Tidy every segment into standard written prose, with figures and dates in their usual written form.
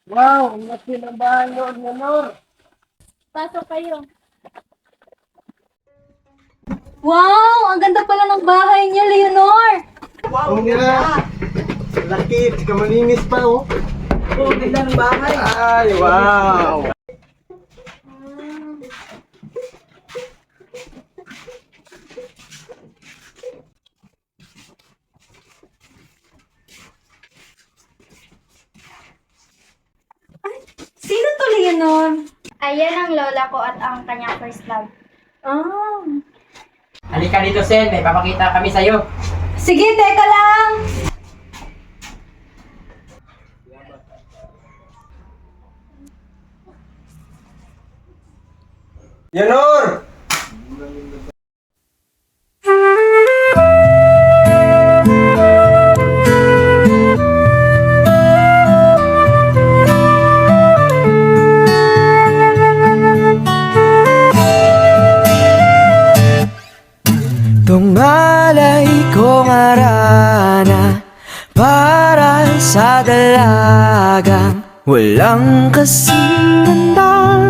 Wow, ang laki ng bahay nyo, Leonor. Pasok kayo. Wow! Ang ganda pala ng bahay niya, Leonor! Oo nga. Laki, tsaka malinis pa, oh. Oh, ganda ng bahay. Ay, wow. Sino to, Leonor? Ayan ang lola ko at ang kanyang first love. Ah. Halika dito, Sen. May papakita kami sa'yo. Sige, teka lang! Leonor! Tungalay kong arana para sa dalagang walang kasing ganda.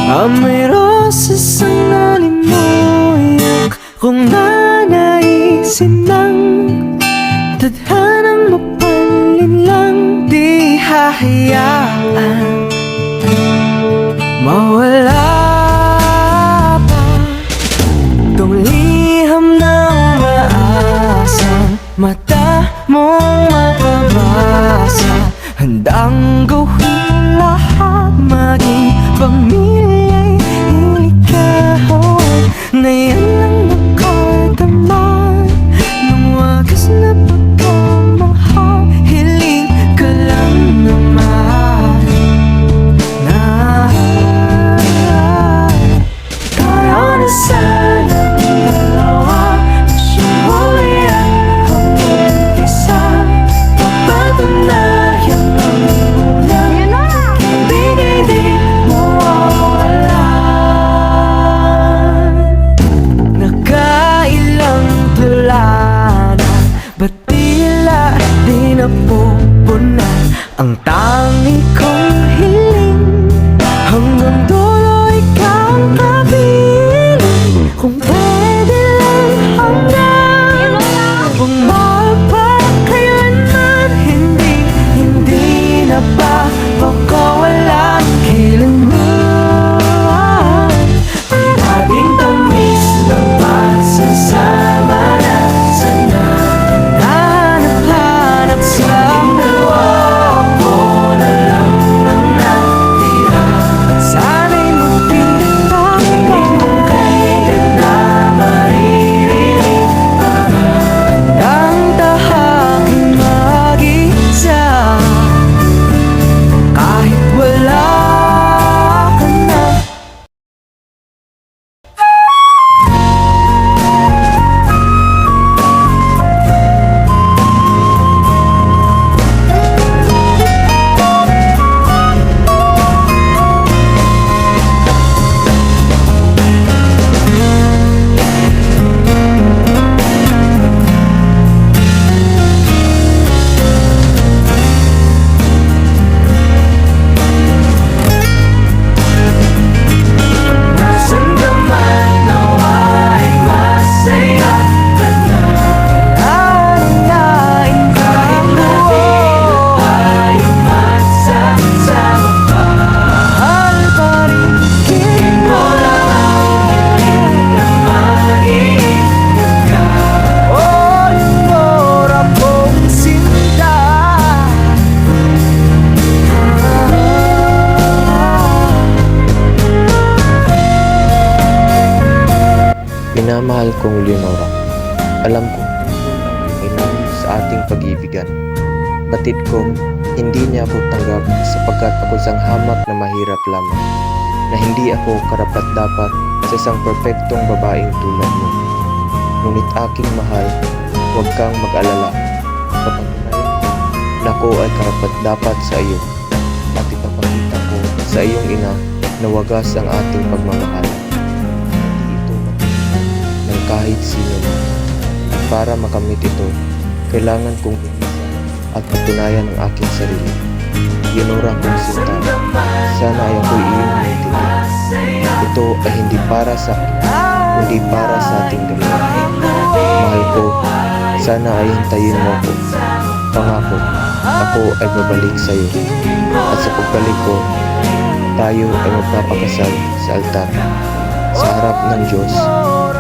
Amoy rosas ang nalimuyak kung nanaisin ng tadhanang mapalin lang. Di hahayaan mawala pa tong liham ng maasang mata mong makabasa. Handang gawin lahat, maging pamilya'y ilikahon na yan ang nakadama ng wagas na pagkamahal. Hiling ka lang naman na tayo na sana dalawa, sumulit ang mag-isa. Papatunayan ang unang ibigay di mawawalan. Nakailang tula na, ba't tila di napupunan ang tangi kong hiling? Hanggang dulo ikaw ang kapiling. Kung pwede lang hanggang magpakailanman, hindi na ba pagkawalan kailanman. Laging tamis ng pagsasama na sana hanap-hanap sa dalawa. Ako na lang ang natira. Sana'y magpinta hindi mo kailan na maririnig ang tahaking mag-isa. Kahit wala ka na. Nasaan ka man, nawa'y masaya ka na. Aalalain ka mo, tayo magsasama pa. Mahal pa rin kita, hindi na mag-iingat ka. Oh, Leonor, akong sinta. Minamahal kong Leonora, alam ko, inom sa ating pag-ibigan. Batid ko, hindi niya ako tanggap sapagkat ako isang hamak na mahirap lamang, na hindi ako karapat-dapat sa isang perpektong babaeng tulad mo. Ngunit aking mahal, huwag kang mag-alala. Papatunayan ko na ako ay karapat-dapat sa iyo at ipapakita ko sa iyong ina na wagas ang ating pagmamahal. Hindi ito makikita ng kahit sino man. At para makamit ito, kailangan kong isa at patunayan ang aking sarili. Leonora kong sinta, sana ay ako'y iyong maintindihan. Ito ay hindi para sa akin, kundi para sa ating dalawa. Mahal ko, sana ay hintayin mo ako. Pangako, ako ay babalik sa iyo. At sa pagbalik ko, tayo ay magpapakasal sa altar, sa harap ng Diyos,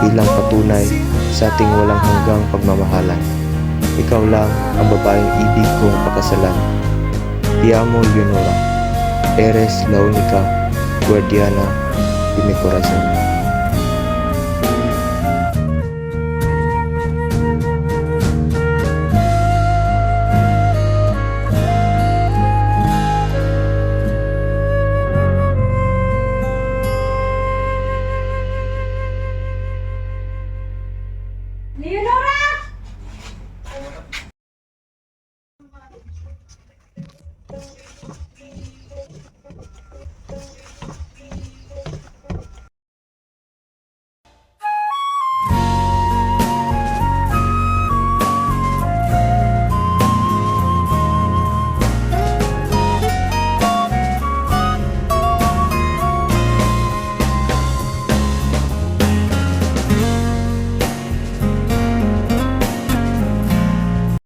bilang patunay sa ating walang hanggang pagmamahalan. Ikaw lang ang babaeng ibig kong pakasalan. Te amo, Leonora. Eres la única guardiana de mi corazón. Leonora!